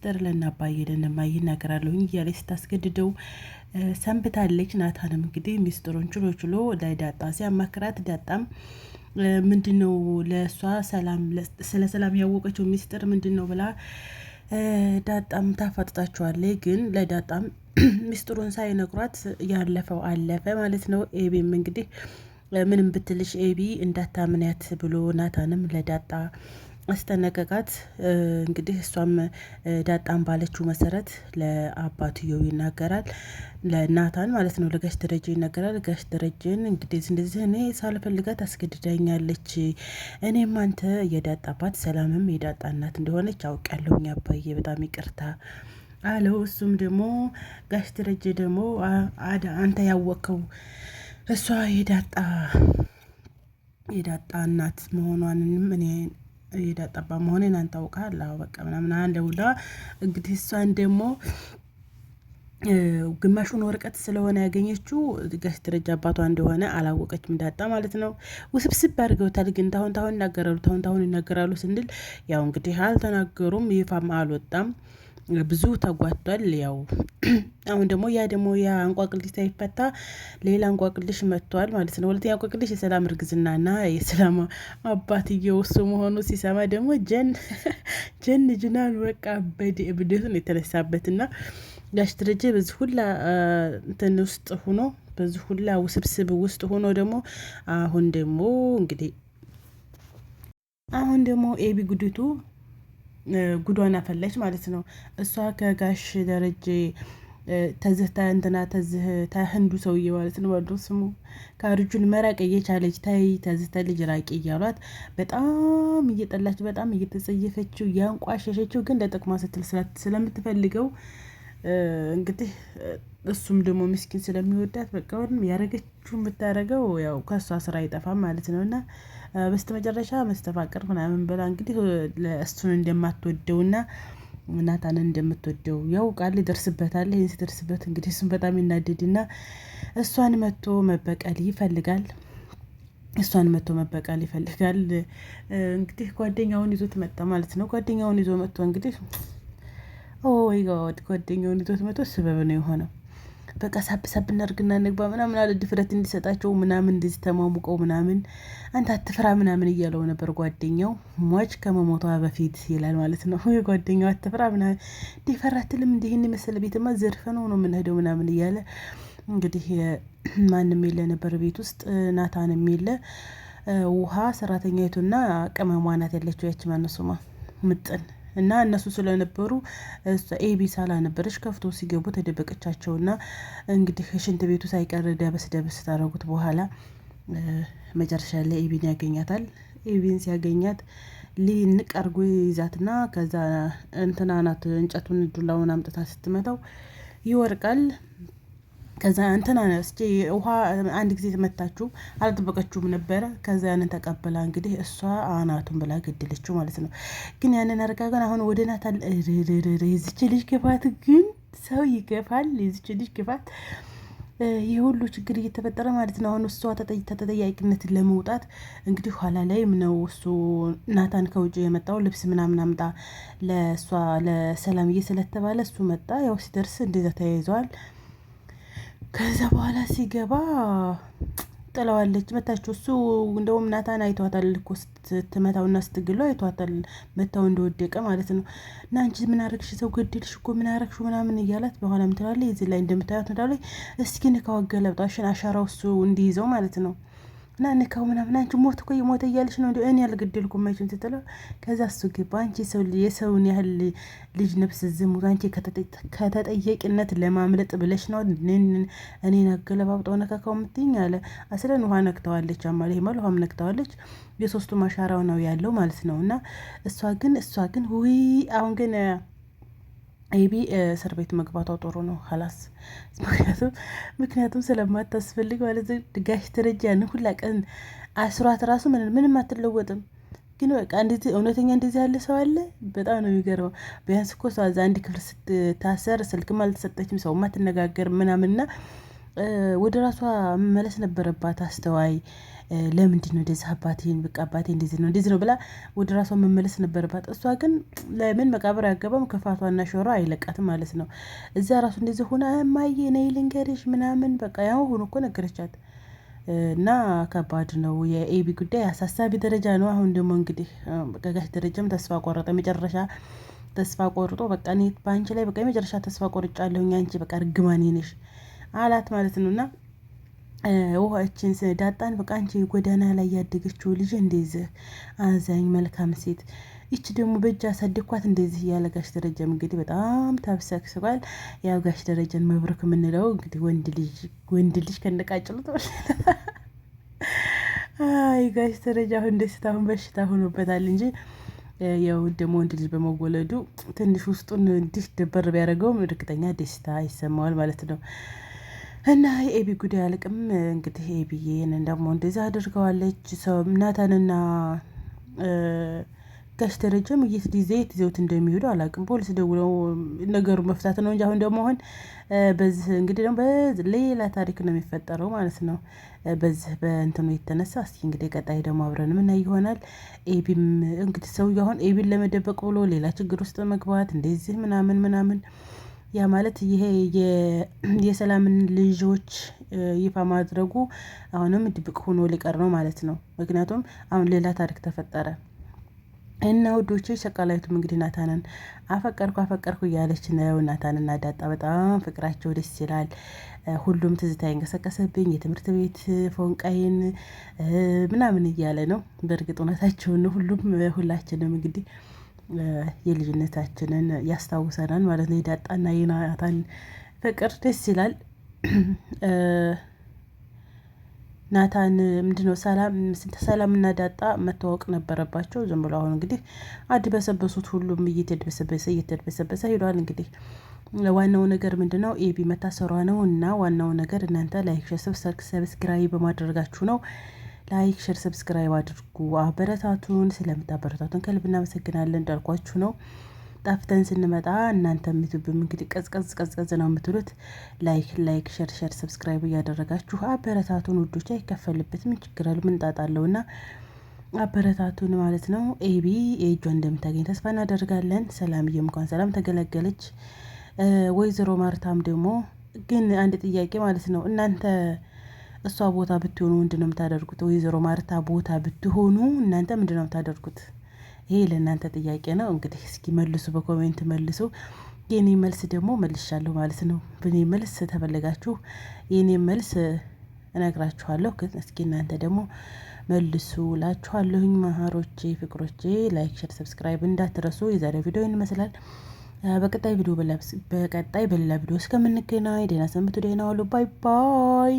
ጥር ለናባዬ ለነማዬ እናገራለሁኝ እያለች ስታስገድደው ሰንብታለች። ናታንም እንግዲህ ሚስጥሩን ችሎ ችሎ ለዳጣ ሲያማክራት ዳጣም ምንድን ነው ለእሷ ስለ ሰላም ያወቀችው ሚስጥር ምንድን ነው ብላ ዳጣም ታፋጥጣቸዋለች። ግን ለዳጣም ሚስጥሩን ሳይነግሯት ያለፈው አለፈ ማለት ነው። ኤቢም እንግዲህ ምንም ብትልሽ ኤቢ እንዳታምንያት ብሎ ናታንም ለዳጣ አስጠነቀቃት። እንግዲህ እሷም ዳጣም ባለችው መሰረት ለአባትየው ይናገራል፣ ለናታን ማለት ነው፣ ለጋሽ ደረጀ ይናገራል። ጋሽ ደረጀን እንግዲህ እንደዚህ እኔ ሳልፈልጋት አስገድዳኛለች፣ እኔም አንተ የዳጣ አባት ሰላምም የዳጣ እናት እንደሆነች አውቃለሁኝ አባዬ በጣም ይቅርታ አለው። እሱም ደግሞ ጋሽ ደረጀ ደግሞ አንተ ያወቅከው እሷ የዳጣ እናት መሆኗንም እኔ የዳጣባ መሆኔን አንተ አውቃል። አዎ በቃ ምናምን አለውላ። እንግዲህ እሷን ደግሞ ግማሹን ወረቀት ስለሆነ ያገኘችው ጋሽ ደረጃ አባቷ እንደሆነ አላወቀችም ዳጣ ማለት ነው። ውስብስብ አድርገውታል። ግን ታሁን ይናገራሉ ስንል ያው እንግዲህ አልተናገሩም፣ ይፋም አልወጣም፣ ብዙ ተጓቷል። ያው አሁን ደግሞ ያ እንቋቅልሽ ሳይፈታ ሌላ እንቋቅልሽ መጥቷል ማለት ነው። ሁለተኛ እንቋቅልሽ የሰላም እርግዝናና የሰላም አባትየው እሱ መሆኑ ሲሰማ ደግሞ ጅናል በቃ ብደቱን የተነሳበትና ጋሽ ደረጀ በዚህ ሁላ እንትን ውስጥ ሆኖ በዚህ ሁላ ውስብስብ ውስጥ ሆኖ ደግሞ አሁን ደግሞ ኤቢ ጉዷን አፈላች ማለት ነው። እሷ ከጋሽ ደረጀ ተህንዱ ሰውዬ ማለት ነው ባዶ ስሙ ከአርጁን መራቅ እየቻለች ተዝተ ልጅ ራቂ እያሏት በጣም እየጠላች በጣም እየተጸየፈችው ያንቋሸሸችው ግን ለጥቅሟ ስትል ስለምትፈልገው እንግዲህ እሱም ደግሞ ምስኪን ስለሚወዳት በቃ ያረገችውን ብታረገው ያው ከእሷ ስራ አይጠፋም ማለት ነው። እና በስተመጨረሻ መስተፋቅር ምናምን ብላ እንግዲህ ለእሱን እንደማትወደውና ናታንን እንደምትወደው ያውቃል፣ ይደርስበታል። ይህን ሲደርስበት እንግዲህ እሱን በጣም ይናደድና እሷን መጥቶ መበቀል ይፈልጋል። እንግዲህ ጓደኛውን ይዞት መጣ ማለት ነው። ጓደኛውን ይዞ መጥቶ እንግዲህ ጓደኛውን ይዞት መጥቶ ስበብ ነው የሆነው። በቃ ሳብ እናድርግና እንግባ ምናምን አለ። ድፍረት እንዲሰጣቸው ምናምን እንደዚህ ተሟሙቀው ምናምን አንተ አትፍራ ምናምን እያለው ነበር ጓደኛው። ሟች ከመሞቷ በፊት ይላል ማለት ነው። የጓደኛው አትፍራ ምናምን እንዲፈራትልም እንዲህን የመሰለ ቤትማ ዘርፈ ነው የምንሄደው ምናምን እያለ እንግዲህ ማንም የለ ነበር ቤት ውስጥ። ናታንም የለ። ውሃ ሰራተኛይቱና ቅመሟ ናት ያለችው፣ ያች ማነው ስሟ ምጥን እና እነሱ ስለነበሩ ኤቢ ሳላ ነበረች። ከፍቶ ሲገቡ ተደበቀቻቸውና እንግዲህ ሽንት ቤቱ ሳይቀር ደበስ ታረጉት። በኋላ መጨረሻ ላይ ኤቢን ያገኛታል። ኤቢን ሲያገኛት ንቅ አርጎ ይዛትና ከዛ እንትና ናት እንጨቱን ዱላውን አምጥታ ስትመታው ይወርቃል። ከዛ እንትና እስኪ ውሃ አንድ ጊዜ ተመታችሁ አልጠበቀችውም ነበረ። ከዛ ያንን ተቀበላ እንግዲህ እሷ አናቱን ብላ ገደለችው ማለት ነው። ግን ያንን አረጋጋን አሁን ወደ ናታል የዚች ልጅ ክፋት ግን ሰው ይገፋል። የዚች ልጅ ክፋት ይህ ሁሉ ችግር እየተፈጠረ ማለት ነው። አሁን እሷ ተጠያቂነት ለመውጣት እንግዲህ ኋላ ላይም ነው እሱ ናታን ከውጭ የመጣው ልብስ ምናምን አምጣ ለእሷ ለሰላምዬ ስለተባለ እሱ መጣ። ያው ሲደርስ እንደዛ ተያይዘዋል። ከዛ በኋላ ሲገባ ጥለዋለች፣ መታችሁ። እሱ እንደውም ናታን አይቷታል እኮ ስትመታውና ስትግለው አይቷታል፣ መታው እንደወደቀ ማለት ነው። እና አንቺ ምን አረግሽ? ሰው ገደልሽ እኮ ምን አረግሽ ምናምን እያላት በኋላም ትላለች። እዚህ ላይ እንደምታዩት እንዳለች እስኪ ንካው አገለብጣሽን አሻራው እሱ እንዲይዘው ማለት ነው። እና ንካው ምናምን አንቺ ሞት እኮ የሞተ እያለች ነው እኔ ያልገደልኩም መቼም ስትለው፣ ከዛ እሱ ገባ። አንቺ የሰውን ያህል ልጅ ነፍስ ዝሙት አንቺ ከተጠየቂነት ለማምለጥ ብለሽ ነው እኔን አገለባብጠው ነካካው የምትይኝ አለ። አስለን ውሃ ነክተዋለች አማለ ይማል ውሃም ነክተዋለች። የሶስቱ ማሻራው ነው ያለው ማለት ነው። እና እሷ ግን ውይ አሁን ግን ኤቢ እስር ቤት መግባቷ ጥሩ ነው ሀላስ። ምክንያቱም ስለማታስፈልግ ማለት ጋሽ ደረጃ ያን ሁላ ቀን አስሯት ራሱ ምንም አትለወጥም። ግን በቃ እንደዚህ እውነተኛ እንደዚህ ያለ ሰው አለ። በጣም ነው የሚገርመው። ቢያንስ እኮ እዛ አንድ ክፍል ስትታሰር ስልክም አልተሰጠችም፣ ሰውም አትነጋገርም ምናምንና ወደ ራሷ መመለስ ነበረባት። አስተዋይ ለምንድን ነው እንደዚህ አባቴን በቃ አባቴ እንደዚህ ነው ብላ ወደ ራሷ መመለስ ነበረባት። እሷ ግን ለምን መቃብር አያገባም ክፋቷና ሾሯ አይለቃትም ማለት ነው። እዛ ራሱ እንደዚህ ሆና እማዬ ነይ ልንገርሽ ምናምን በቃ ያው ሆኖ እኮ ነገረቻት። እና ከባድ ነው የኤቢ ጉዳይ አሳሳቢ ደረጃ ነው። አሁን ደግሞ እንግዲህ ጋሽ ደረጃም ተስፋ ቆረጠ። መጨረሻ ተስፋ ቆርጦ በቃ እኔ በአንቺ ላይ በቃ የመጨረሻ ተስፋ ቆርጫለሁኝ አንቺ በቃ እርግማኔ ነሽ አላት ማለት ነው። እና ውሃችን ዳጣን በቃ አንቺ ጎዳና ላይ ያደገችው ልጅ እንደዚህ አዛኝ መልካም ሴት ይቺ ደግሞ በእጅ አሳደግኳት እንደዚህ እያለ ጋሽ ደረጃም እንግዲህ በጣም ተብሰክስቋል። ያው ጋሽ ደረጃን መብሩክ የምንለው እንግዲህ ወንድ ልጅ ከነቃጭሉ አይ ጋሽ ደረጃ አሁን ደስታ አሁን በሽታ ሆኖበታል እንጂ ያው ደግሞ ወንድ ልጅ በመወለዱ ትንሽ ውስጡን እንዲህ ደበር ቢያደርገውም እርግጠኛ ደስታ ይሰማዋል ማለት ነው። እና የኤቢ ጉዳይ አልቅም እንግዲህ ኤቢዬን ደግሞ እንደዛ አድርገዋለች። ሰው ናታንና ጋሽ ደረጃም የት ይዘውት እንደሚሄዱ አላውቅም። ፖሊስ ደውለው ነገሩ መፍታት ነው እንጂ አሁን ደግሞ በዚህ እንግዲህ ደግሞ ሌላ ታሪክ ነው የሚፈጠረው ማለት ነው። በዚህ በእንትኑ የተነሳ እስኪ እንግዲህ ቀጣይ ደግሞ አብረን ምን ይሆናል። ኤቢም እንግዲህ ሰውዬው አሁን ኤቢን ለመደበቅ ብሎ ሌላ ችግር ውስጥ መግባት እንደዚህ ምናምን ያ ማለት ይሄ የሰላምን ልጆች ይፋ ማድረጉ አሁንም ድብቅ ሆኖ ሊቀር ነው ማለት ነው። ምክንያቱም አሁን ሌላ ታሪክ ተፈጠረ እና ውዶቼ ሸቃላይቱም እንግዲህ ናታንን አፈቀርኩ እያለች ነው። ናታንና ዳጣ በጣም ፍቅራቸው ደስ ይላል። ሁሉም ትዝታ ይንቀሰቀሰብኝ የትምህርት ቤት ፎንቃይን ምናምን እያለ ነው። በእርግጥ እውነታቸውን ሁላችንም እንግዲህ የልጅነታችንን ያስታውሰናል ማለት ነው። የዳጣና የናታን ፍቅር ደስ ይላል። ናታን ምንድነው ሰላምና ዳጣ መታወቅ ነበረባቸው። ዝም ብሎ አሁን እንግዲህ አድበሰበሱት። ሁሉም እየተድበሰበሰ ሄዷል። እንግዲህ ዋናው ነገር ምንድነው ኤቢ መታሰሯ ነው። እና ዋናው ነገር እናንተ ላይክ ሸር ሰብስክራይብ በማድረጋችሁ ነው። ላይክ ሸር ሰብስክራይብ አድርጉ፣ አበረታቱን። ስለምታበረታቱን ከልብ እናመሰግናለን። እንዳልኳችሁ ነው ጣፍተን ስንመጣ እናንተም ዩቲዩብም እንግዲህ ቀዝቀዝ ነው የምትሉት። ላይክ ሸር ሰብስክራይብ እያደረጋችሁ አበረታቱን ውዶች። አይከፈልበት ምን ችግር አለ? ምን ጣጣ አለውና አበረታቱን ማለት ነው። ኤቢ እጇን እንደምታገኝ ተስፋ እናደርጋለን። ሰላምዬም እንኳን ሰላም ተገለገለች። ወይዘሮ ማርታም ደግሞ ግን አንድ ጥያቄ ማለት ነው። እናንተ እሷ ቦታ ብትሆኑ ምንድን ነው የምታደርጉት? ወይዘሮ ማርታ ቦታ ብትሆኑ እናንተ ምንድን ነው የምታደርጉት? ይሄ ለእናንተ ጥያቄ ነው። እንግዲህ እስኪ መልሱ፣ በኮሜንት መልሱ። የኔ መልስ ደግሞ መልሻለሁ ማለት ነው። በኔ መልስ ተፈለጋችሁ የኔ መልስ እነግራችኋለሁ። ግን እስኪ እናንተ ደግሞ መልሱ ላችኋለሁኝ። መሀሮቼ ፍቅሮቼ፣ ላይክ ሸር ሰብስክራይብ እንዳትረሱ። የዛሬው ቪዲዮ ይመስላል። በቀጣይ በሌላ ቪዲዮ እስከምንገናኝ ደህና ሰንብቱ። ደህና ዋሉ። ባይ ባይ።